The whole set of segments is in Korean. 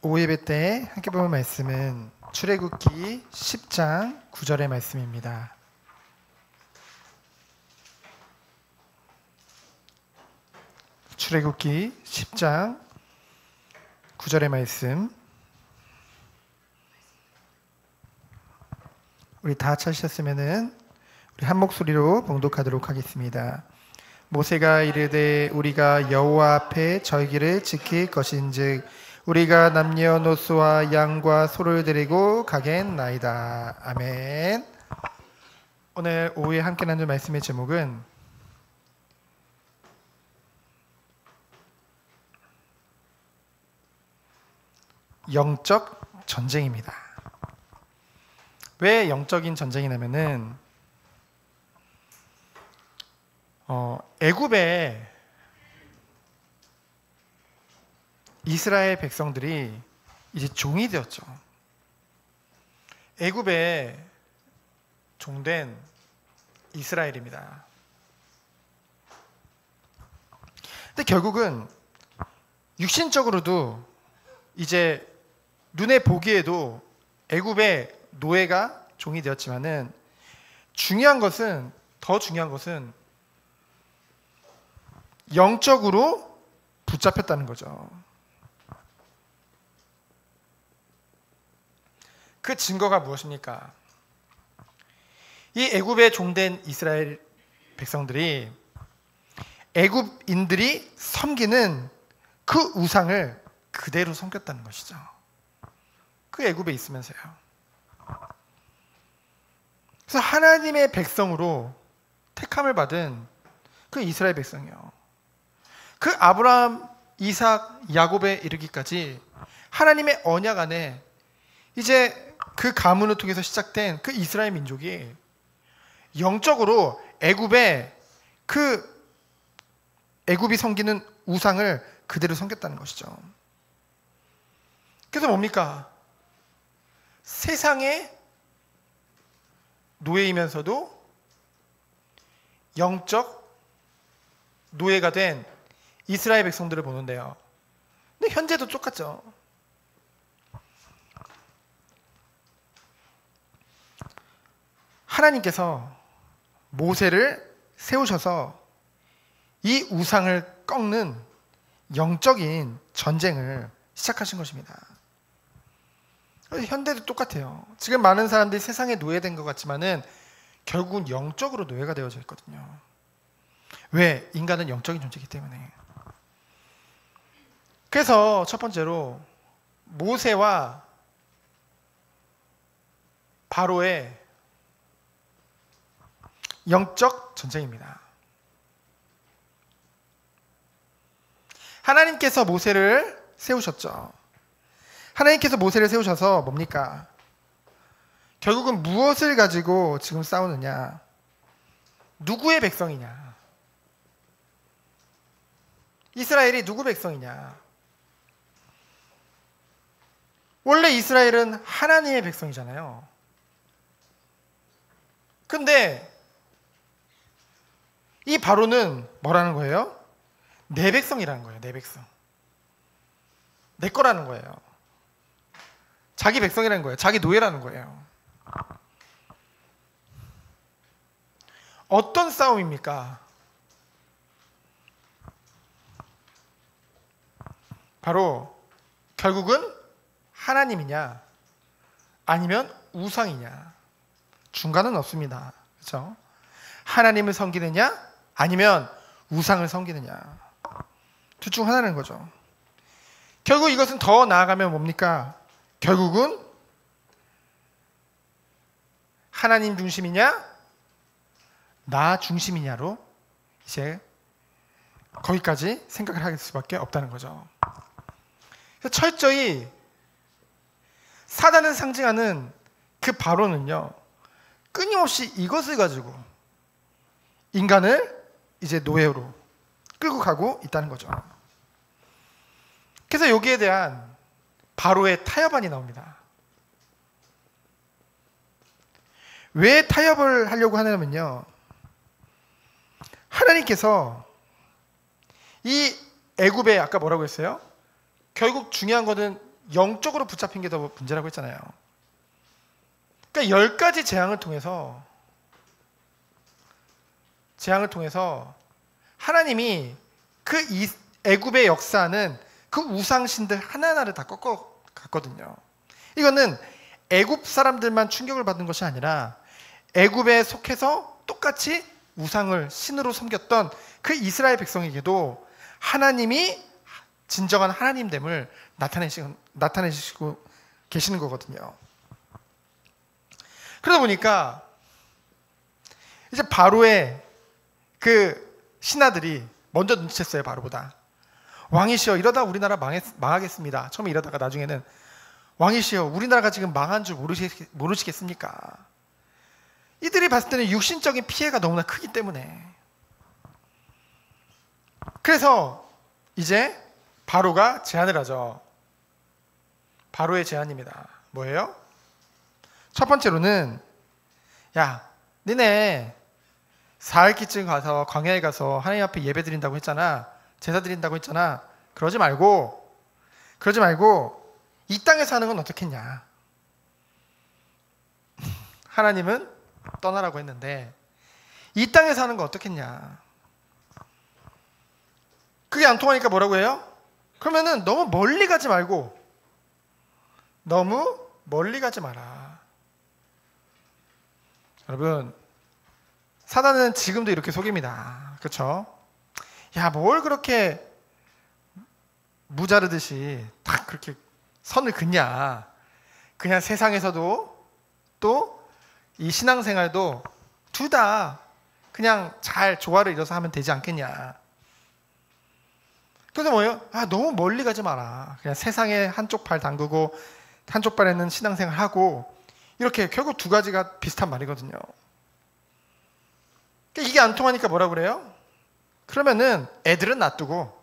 오예배 때 함께 보는 말씀은 출애굽기 10장 9절의 말씀입니다. 출애굽기 10장 9절의 말씀, 우리 다 찾으셨으면은 우리 한 목소리로 봉독하도록 하겠습니다. 모세가 이르되 우리가 여호와 앞에 절기를 지킬 것인즉 우리가 남녀노소와 양과 소를 데리고 가겠나이다. 아멘. 오늘 오후에 함께 나눌 말씀의 제목은 영적 전쟁입니다. 왜 영적인 전쟁이냐면은 애굽에 이스라엘 백성들이 이제 종이 되었죠. 애굽에 종된 이스라엘입니다. 근데 결국은 육신적으로도 이제 눈에 보기에도 애굽의 노예가 종이 되었지만은 더 중요한 것은 영적으로 붙잡혔다는 거죠. 그 증거가 무엇입니까? 이 애굽에 종된 이스라엘 백성들이 애굽인들이 섬기는 그 우상을 그대로 섬겼다는 것이죠. 그 애굽에 있으면서요. 그래서 하나님의 백성으로 택함을 받은 그 이스라엘 백성이요. 그 아브라함, 이삭, 야곱에 이르기까지 하나님의 언약 안에 이제 그 가문을 통해서 시작된 그 이스라엘 민족이 영적으로 애굽이 섬기는 우상을 그대로 섬겼다는 것이죠. 그래서 뭡니까? 세상의 노예이면서도 영적 노예가 된 이스라엘 백성들을 보는데요. 근데 현재도 똑같죠. 하나님께서 모세를 세우셔서 이 우상을 꺾는 영적인 전쟁을 시작하신 것입니다. 현대도 똑같아요. 지금 많은 사람들이 세상에 노예된 것 같지만은 결국은 영적으로 노예가 되어져 있거든요. 왜? 인간은 영적인 존재이기 때문에. 그래서 첫 번째로 모세와 바로의 영적 전쟁입니다. 하나님께서 모세를 세우셨죠. 하나님께서 모세를 세우셔서 뭡니까? 결국은 무엇을 가지고 지금 싸우느냐? 누구의 백성이냐? 이스라엘이 누구 백성이냐? 원래 이스라엘은 하나님의 백성이잖아요. 근데 이 바로는 뭐라는 거예요? 내 백성이라는 거예요. 내 백성. 내 거라는 거예요. 자기 백성이라는 거예요. 자기 노예라는 거예요. 어떤 싸움입니까? 바로 결국은 하나님이냐 아니면 우상이냐, 중간은 없습니다. 그렇죠? 하나님을 섬기느냐 아니면 우상을 섬기느냐, 둘 중 하나라는 거죠. 결국 이것은 더 나아가면 뭡니까? 결국은 하나님 중심이냐 나 중심이냐로 이제 거기까지 생각을 할 수밖에 없다는 거죠. 그래서 철저히 사단을 상징하는 그 바로는요, 끊임없이 이것을 가지고 인간을 이제 노예로 끌고 가고 있다는 거죠. 그래서 여기에 대한 바로의 타협안이 나옵니다. 왜 타협을 하려고 하냐면요, 하나님께서 이 애굽에 아까 뭐라고 했어요? 결국 중요한 거는 영적으로 붙잡힌 게 더 문제라고 했잖아요. 그러니까 10가지 재앙을 통해서 하나님이 그 애굽의 역사는 그 우상신들 하나하나를 다 꺾어갔거든요. 이거는 애굽 사람들만 충격을 받는 것이 아니라 애굽에 속해서 똑같이 우상을 신으로 섬겼던 그 이스라엘 백성에게도 하나님이 진정한 하나님됨을 나타내시고 계시는 거거든요. 그러다 보니까 이제 바로의 그 신하들이 먼저 눈치챘어요. 바로보다. 왕이시여, 이러다 우리나라 망하겠습니다. 처음에 이러다가 나중에는 왕이시여, 우리나라가 지금 망한 줄 모르시겠습니까? 이들이 봤을 때는 육신적인 피해가 너무나 크기 때문에. 그래서 이제 바로가 제안을 하죠. 바로의 제안입니다. 뭐예요? 첫 번째로는, 야, 니네 사흘기쯤 가서 광야에 가서 하나님 앞에 예배 드린다고 했잖아. 제사 드린다고 했잖아. 그러지 말고 이 땅에 사는 건 어떻겠냐. 하나님은 떠나라고 했는데 이 땅에 사는 건 어떻겠냐. 그게 안 통하니까 뭐라고 해요? 그러면은 너무 멀리 가지 마라. 여러분, 사단은 지금도 이렇게 속입니다. 그렇죠? 야, 뭘 그렇게 무자르듯이 딱 그렇게 선을 긋냐. 그냥 세상에서도 또 이 신앙생활도 둘 다 그냥 잘 조화를 이뤄서 하면 되지 않겠냐. 그래서 뭐예요? 아, 너무 멀리 가지 마라. 그냥 세상에 한쪽 발 담그고 한쪽 발에는 신앙생활 하고, 이렇게 결국 두 가지가 비슷한 말이거든요. 이게 안 통하니까 뭐라 그래요? 그러면은 애들은 놔두고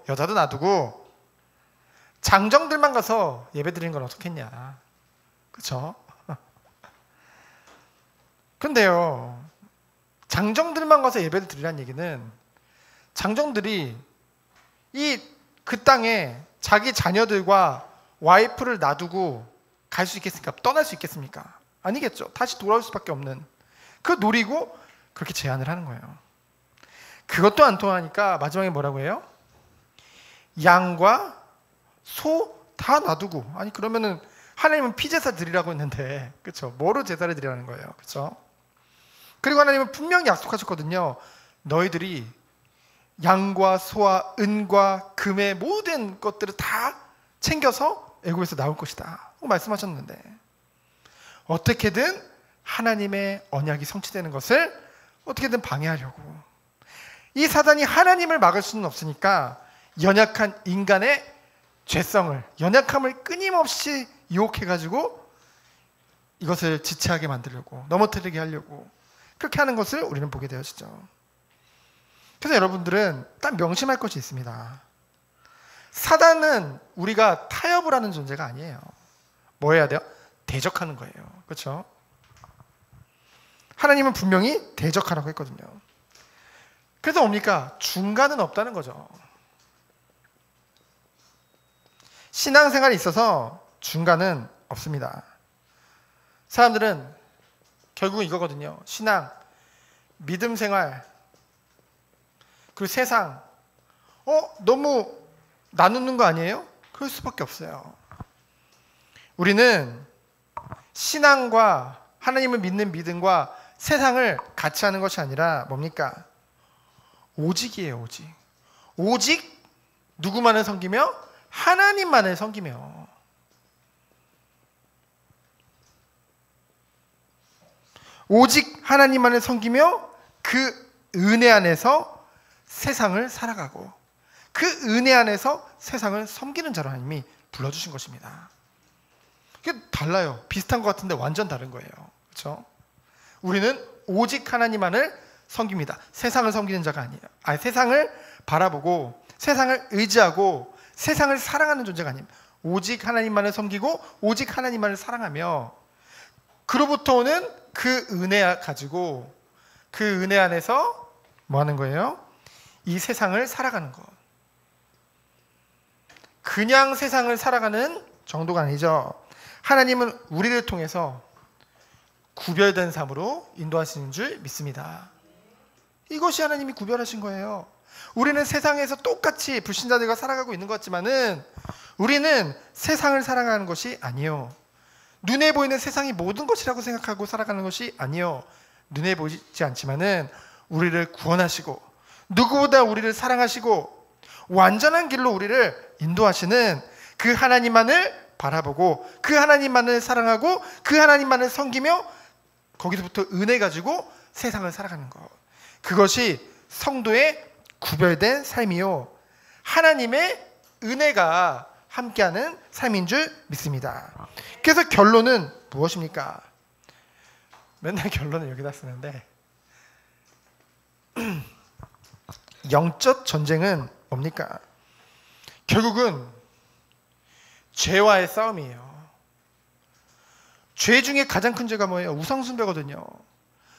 여자도 놔두고 장정들만 가서 예배 드리는 건 어떻겠냐. 그렇죠? 근데요, 장정들만 가서 예배를 드리라는 얘기는 장정들이 그 땅에 자기 자녀들과 와이프를 놔두고 갈 수 있겠습니까? 떠날 수 있겠습니까? 아니겠죠. 다시 돌아올 수밖에 없는, 그 노리고 그렇게 제안을 하는 거예요. 그것도 안 통하니까 마지막에 뭐라고 해요? 양과 소 다 놔두고. 아니, 그러면은 하나님은 피제사 드리라고 했는데, 그렇죠? 뭐로 제사를 드리라는 거예요. 그렇죠? 그리고 하나님은 분명히 약속하셨거든요. 너희들이 양과 소와 은과 금의 모든 것들을 다 챙겨서 애굽에서 나올 것이다 말씀하셨는데, 어떻게든 하나님의 언약이 성취되는 것을 어떻게든 방해하려고, 이 사단이 하나님을 막을 수는 없으니까 연약한 인간의 죄성을, 연약함을 끊임없이 유혹해가지고 이것을 지체하게 만들려고, 넘어뜨리게 하려고 그렇게 하는 것을 우리는 보게 되어지죠. 그래서 여러분들은 딱 명심할 것이 있습니다. 사단은 우리가 타협을 하는 존재가 아니에요. 뭐 해야 돼요? 대적하는 거예요. 그렇죠? 하나님은 분명히 대적하라고 했거든요. 그래서 뭡니까? 중간은 없다는 거죠. 신앙생활에 있어서 중간은 없습니다. 사람들은 결국은 이거거든요. 신앙, 믿음 생활, 그리고 세상, 너무 나누는 거 아니에요? 그럴 수밖에 없어요. 우리는 신앙과 하나님을 믿는 믿음과 세상을 같이 하는 것이 아니라 뭡니까? 오직이에요. 오직. 오직 누구만을 섬기며? 하나님만을 섬기며. 오직 하나님만을 섬기며 그 은혜 안에서 세상을 살아가고, 그 은혜 안에서 세상을 섬기는 자로 하나님이 불러주신 것입니다. 이게 달라요. 비슷한 것 같은데 완전 다른 거예요. 그렇죠? 우리는 오직 하나님만을 섬깁니다. 세상을 섬기는 자가 아니에요. 아니, 세상을 바라보고 세상을 의지하고 세상을 사랑하는 존재가 아닙니다. 오직 하나님만을 섬기고 오직 하나님만을 사랑하며, 그로부터 오는 그 은혜 가지고 그 은혜 안에서 뭐 하는 거예요? 이 세상을 살아가는 것. 그냥 세상을 살아가는 정도가 아니죠. 하나님은 우리를 통해서 구별된 삶으로 인도하시는 줄 믿습니다. 이것이 하나님이 구별하신 거예요. 우리는 세상에서 똑같이 불신자들과 살아가고 있는 것 같지만은 우리는 세상을 살아가는 것이 아니요. 눈에 보이는 세상이 모든 것이라고 생각하고 살아가는 것이 아니요. 눈에 보이지 않지만은 우리를 구원하시고 누구보다 우리를 사랑하시고 완전한 길로 우리를 인도하시는 그 하나님만을 바라보고 그 하나님만을 사랑하고 그 하나님만을 섬기며 거기서부터 은혜 가지고 세상을 살아가는 것. 그것이 성도의 구별된 삶이요. 하나님의 은혜가 함께하는 삶인 줄 믿습니다. 그래서 결론은 무엇입니까? 맨날 결론을 여기다 쓰는데 영적 전쟁은 뭡니까? 결국은 죄와의 싸움이에요. 죄 중에 가장 큰 죄가 뭐예요? 우상숭배거든요.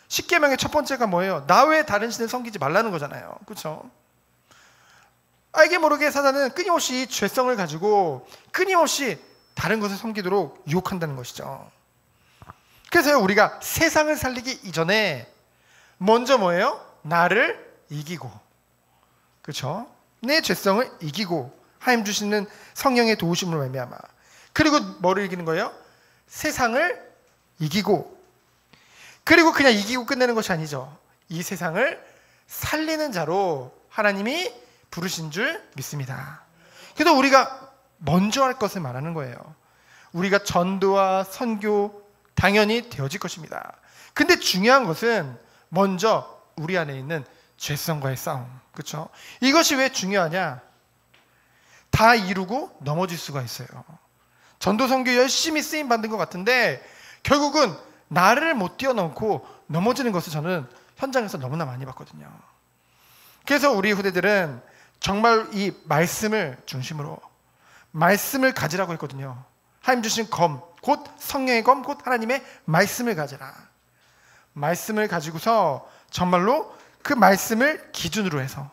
10계명의 첫 번째가 뭐예요? 나 외에 다른 신을 섬기지 말라는 거잖아요. 그렇죠? 알게 모르게 사단은 끊임없이 죄성을 가지고 끊임없이 다른 것을 섬기도록 유혹한다는 것이죠. 그래서 우리가 세상을 살리기 이전에 먼저 뭐예요? 나를 이기고, 그렇죠? 내 죄성을 이기고 하나님 주시는 성령의 도우심으로 말미암아, 그리고 뭐를 이기는 거예요? 세상을 이기고, 그리고 그냥 이기고 끝내는 것이 아니죠. 이 세상을 살리는 자로 하나님이 부르신 줄 믿습니다. 그래서 우리가 먼저 할 것을 말하는 거예요. 우리가 전도와 선교 당연히 되어질 것입니다. 근데 중요한 것은 먼저 우리 안에 있는 죄성과의 싸움. 그렇죠? 이것이 왜 중요하냐? 다 이루고 넘어질 수가 있어요. 전도 선교 열심히 쓰임 받는 것 같은데 결국은 나를 못 뛰어넘고 넘어지는 것을 저는 현장에서 너무나 많이 봤거든요. 그래서 우리 후대들은 정말 이 말씀을 중심으로 말씀을 가지라고 했거든요. 하나님 주신 검, 곧 성령의 검, 곧 하나님의 말씀을 가지라. 말씀을 가지고서 정말로 그 말씀을 기준으로 해서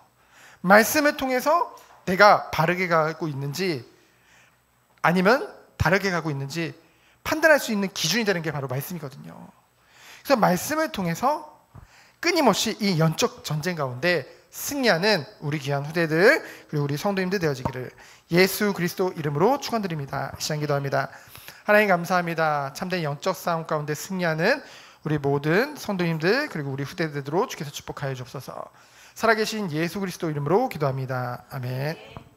말씀을 통해서 내가 바르게 가고 있는지 아니면 다르게 가고 있는지 판단할 수 있는 기준이 되는 게 바로 말씀이거든요. 그래서 말씀을 통해서 끊임없이 이 영적 전쟁 가운데 승리하는 우리 귀한 후대들 그리고 우리 성도님들 되어지기를 예수 그리스도 이름으로 축원드립니다. 시간 기도합니다. 하나님 감사합니다. 참된 영적 싸움 가운데 승리하는 우리 모든 성도님들 그리고 우리 후대들로 주께서 축복하여 주옵소서. 살아계신 예수 그리스도 이름으로 기도합니다. 아멘.